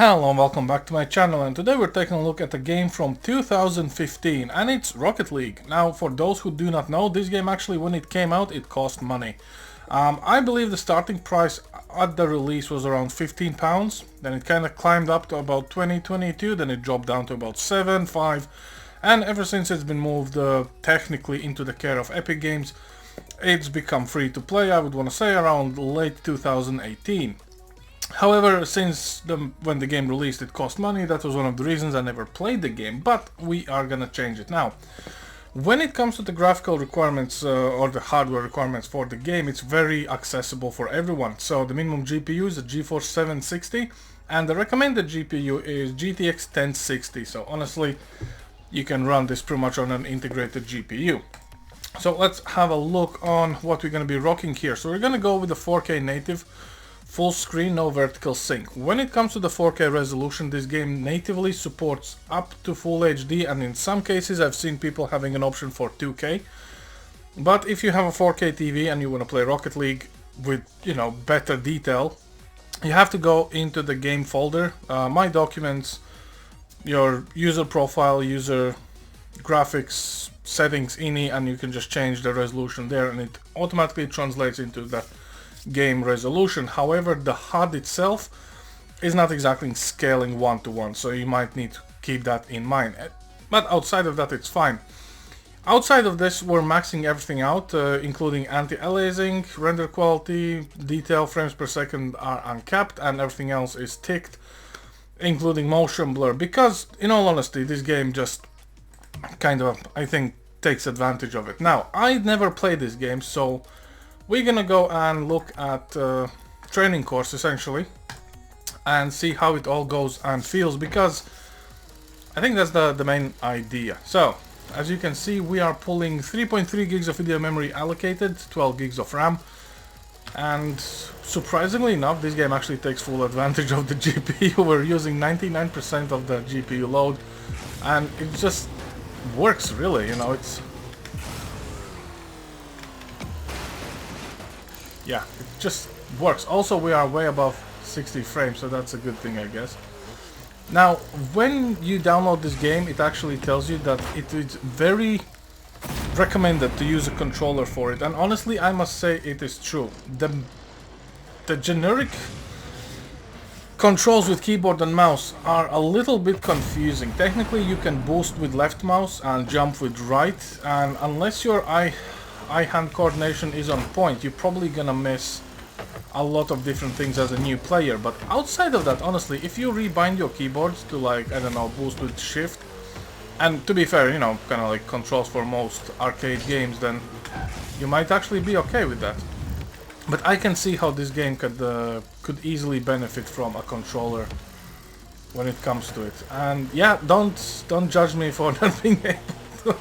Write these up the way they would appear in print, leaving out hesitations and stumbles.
Hello and welcome back to my channel, and today we're taking a look at a game from 2015 and it's Rocket League. Now, for those who do not know, this game actually, when it came out, it cost money. I believe the starting price at the release was around £15, then it kind of climbed up to about 22, then it dropped down to about 7, 5, and ever since it's been moved technically into the care of Epic Games, it's become free to play, I would want to say around late 2018. However, since when the game released it cost money, that was one of the reasons I never played the game, but we are gonna change it now. When it comes to the graphical requirements or the hardware requirements for the game, it's very accessible for everyone. So the minimum GPU is a GeForce 760 and the recommended GPU is GTX 1060, so honestly you can run this pretty much on an integrated GPU. So let's have a look on what we're gonna be rocking here. So we're gonna go with the 4K native full screen, no vertical sync. When it comes to the 4K resolution, this game natively supports up to full HD, and in some cases I've seen people having an option for 2K. But if you have a 4K TV and you want to play Rocket League with, better detail, you have to go into the game folder, My Documents, your user profile, user graphics, settings, INI, and you can just change the resolution there and it automatically translates into the game resolution. However, the HUD itself is not exactly scaling 1:1, so you might need to keep that in mind. But outside of that, it's fine. Outside of this, we're maxing everything out, including anti-aliasing, render quality, detail, frames per second are uncapped, and everything else is ticked, including motion blur, because in all honesty, this game just kind of, I think, takes advantage of it. Now, I never played this game, so we're gonna go and look at training course essentially and see how it all goes and feels, because I think that's the main idea. So as you can see, we are pulling 3.3 gigs of video memory allocated, 12 gigs of RAM, and surprisingly enough this game actually takes full advantage of the GPU. We're using 99% of the GPU load and it just works really, it's yeah, it just works. Also, we are way above 60 frames, so that's a good thing, I guess. Now, when you download this game, it actually tells you that it is very recommended to use a controller for it, and honestly, I must say it is true. The generic controls with keyboard and mouse are a little bit confusing. Technically, you can boost with left mouse and jump with right, and unless your eye-hand coordination is on point, you're probably gonna miss a lot of different things as a new player. But outside of that, honestly, if you rebind your keyboards to, like, I don't know, boost with shift, and to be fair, kind of like controls for most arcade games, then you might actually be okay with that. But I can see how this game could easily benefit from a controller when it comes to it. And yeah, don't judge me for not being able to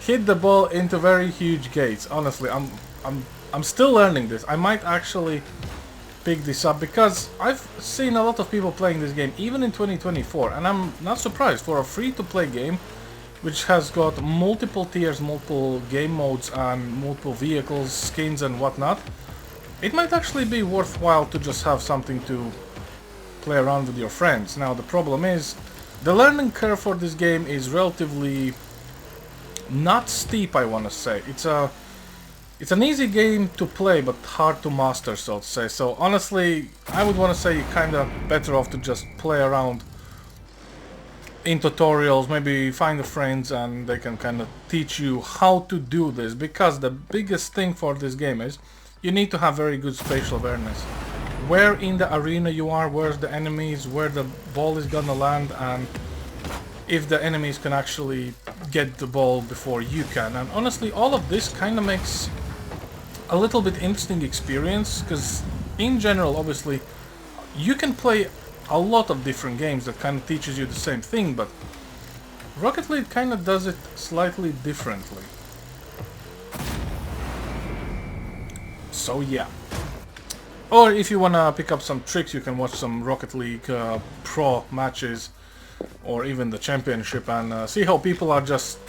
hit the ball into very huge gates. Honestly, I'm still learning this. I might actually pick this up because I've seen a lot of people playing this game even in 2024, and I'm not surprised. For a free-to-play game which has got multiple tiers, multiple game modes and multiple vehicles, skins and whatnot, it might actually be worthwhile to just have something to play around with your friends. Now the problem is the learning curve for this game is relatively not steep, I want to say. It's an easy game to play, but hard to master, so to say. So honestly, I would want to say you're kind of better off to just play around in tutorials, maybe find friends and they can kind of teach you how to do this, because the biggest thing for this game is you need to have very good spatial awareness. Where in the arena you are, where's the enemies, where the ball is gonna land, and if the enemies can actually get the ball before you can. And honestly, all of this kind of makes a little bit interesting experience, because in general, obviously, you can play a lot of different games that kind of teaches you the same thing, but Rocket League kind of does it slightly differently. So yeah. Or if you wanna pick up some tricks, you can watch some Rocket League Pro matches or even the championship and see how people are just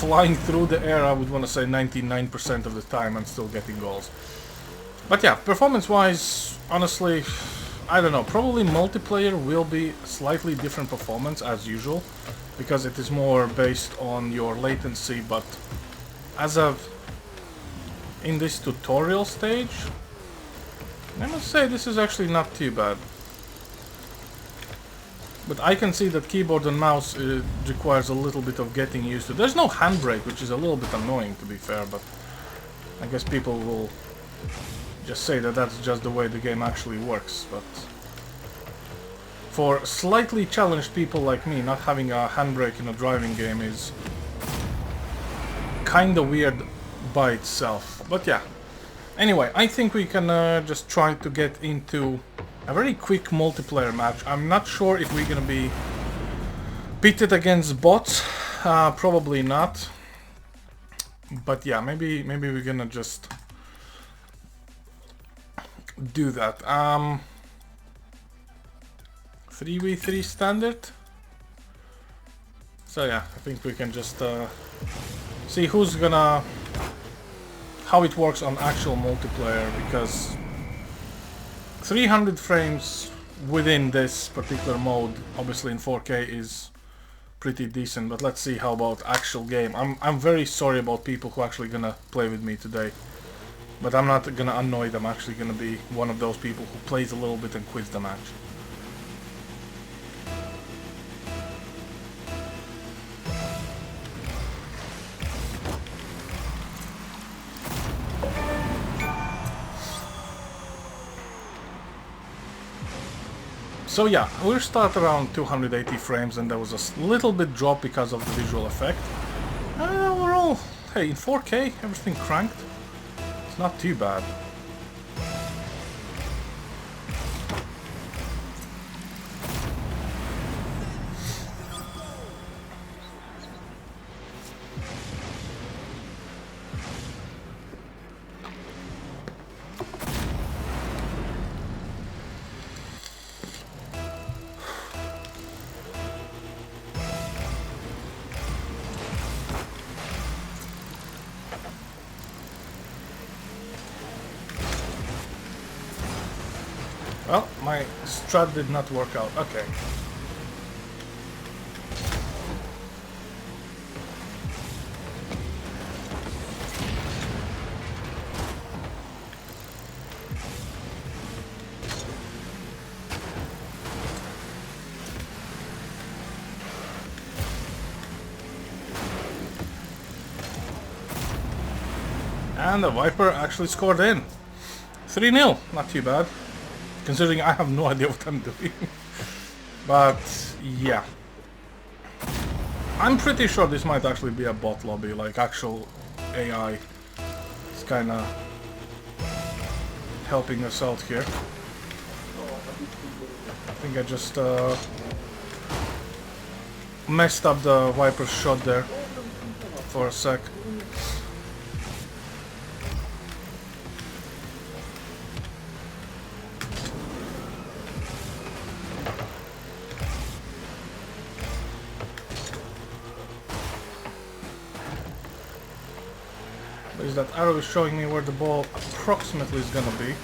flying through the air, I would want to say 99% of the time, and still getting goals. But yeah, performance-wise, honestly, I don't know, probably multiplayer will be slightly different performance as usual, because it is more based on your latency, but as of in this tutorial stage, I must say this is actually not too bad. But I can see that keyboard and mouse requires a little bit of getting used to. There's no handbrake, which is a little bit annoying to be fair, but I guess people will just say that that's just the way the game actually works. But for slightly challenged people like me, not having a handbrake in a driving game is kinda weird by itself. But yeah. Anyway, I think we can just try to get into a very quick multiplayer match. I'm not sure if we're gonna be pitted against bots. Probably not. But yeah, maybe we're gonna just do that. 3v3 standard. So yeah, I think we can just see who's gonna how it works on actual multiplayer, because 300 frames within this particular mode, obviously in 4K, is pretty decent. But let's see how about actual game. I'm very sorry about people who are actually gonna play with me today, but I'm not gonna annoy them. I'm actually gonna be one of those people who plays a little bit and quits the match. So yeah, we'll start around 280 frames, and there was a little bit drop because of the visual effect. Overall, hey, in 4K, everything cranked. It's not too bad. Well, my strat did not work out. Okay. And the Viper actually scored in. 3-0, not too bad, considering I have no idea what I'm doing. But yeah, I'm pretty sure this might actually be a bot lobby, like actual AI is kinda helping us out here. I think I just messed up the Viper's shot there for a sec. Is that arrow is showing me where the ball approximately is gonna be,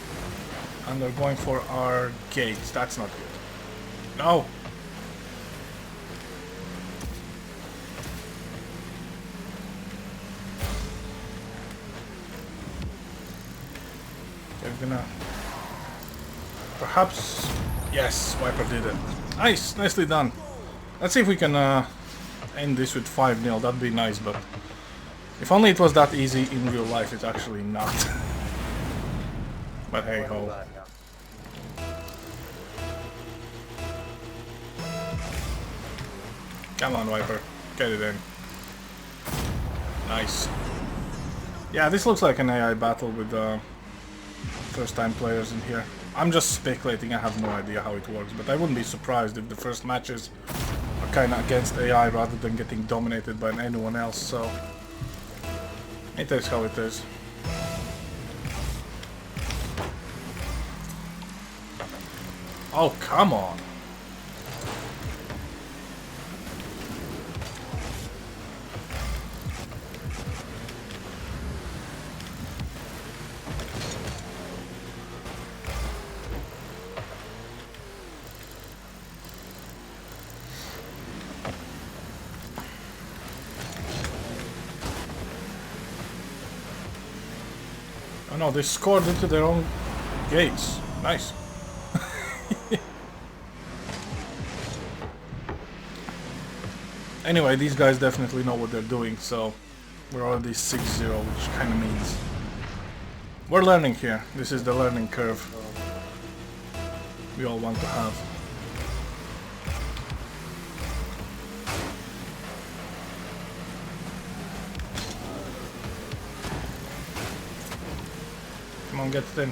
and they're going for our gates. That's not good. No. They're gonna perhaps, yes, Viper did it. Nice, nicely done. Let's see if we can end this with 5-0. That'd be nice, but if only it was that easy in real life. It's actually not. But hey ho. Come on, Viper. Get it in. Nice. Yeah, this looks like an AI battle with first-time players in here. I'm just speculating. I have no idea how it works, but I wouldn't be surprised if the first matches are kinda against AI rather than getting dominated by anyone else, so it is how it is. Oh, come on. Oh no, they scored into their own gates. Nice. Anyway, these guys definitely know what they're doing, so we're already 6-0, which kind of means we're learning here. This is the learning curve we all want to have. Come on, get it in.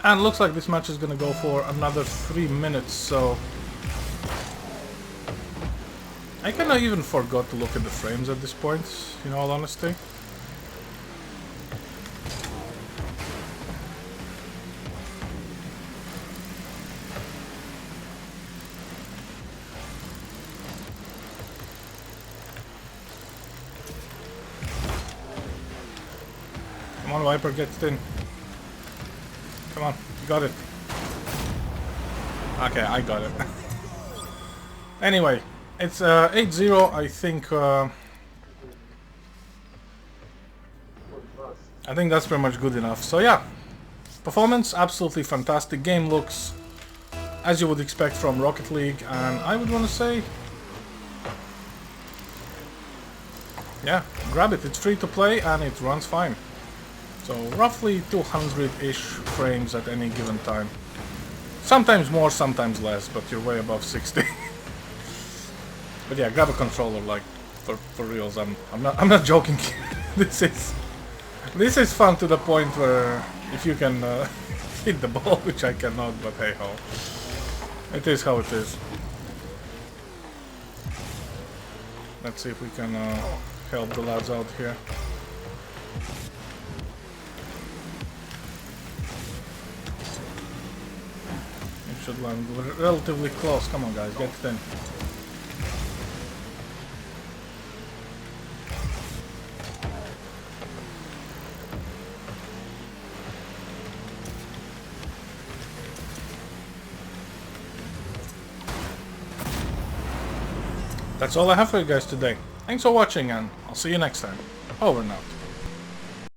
And looks like this match is gonna go for another 3 minutes, so I kinda even forgot to look at the frames at this point, in all honesty. Come on, Viper, get it in. Come on, you got it. Okay, I got it. Anyway, it's 8-0, I think that's pretty much good enough. So yeah, performance absolutely fantastic. Game looks as you would expect from Rocket League, and I would want to say, yeah, grab it. It's free to play and it runs fine. So roughly 200-ish frames at any given time. Sometimes more, sometimes less, but you're way above 60. But yeah, grab a controller, like for reals. I'm not joking. This is fun to the point where if you can hit the ball, which I cannot, but hey ho, it is how it is. Let's see if we can help the lads out here. Should land relatively close. Come on, guys, get it in. That's all I have for you guys today. Thanks for watching, and I'll see you next time. Over and out.